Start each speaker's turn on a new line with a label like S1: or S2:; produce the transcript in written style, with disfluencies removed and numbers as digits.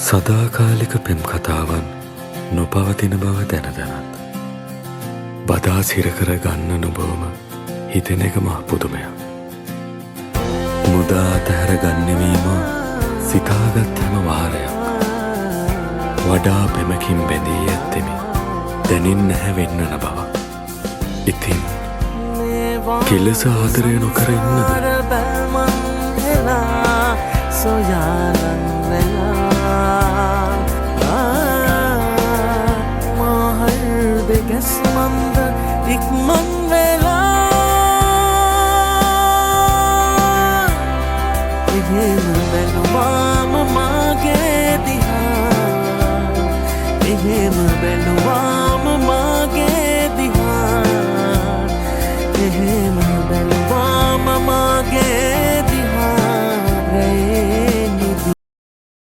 S1: සදාකාලික පෙම් කතාවන් නොපවතින බව දැන දැනත් බදා සිරකර ගන්න නොබවම හිතෙන එක මහ පුදුමයක්. මුදා අතහැර ගන්නෙවීම සිතාගත් හැම වාරයක් වඩා පෙමකින් බැඳී ඇත්තෙමි දැනින් නැහැ වෙන්නන බව. ඉතින් කෙලෙස ආදරය නොකර ඉන්නද?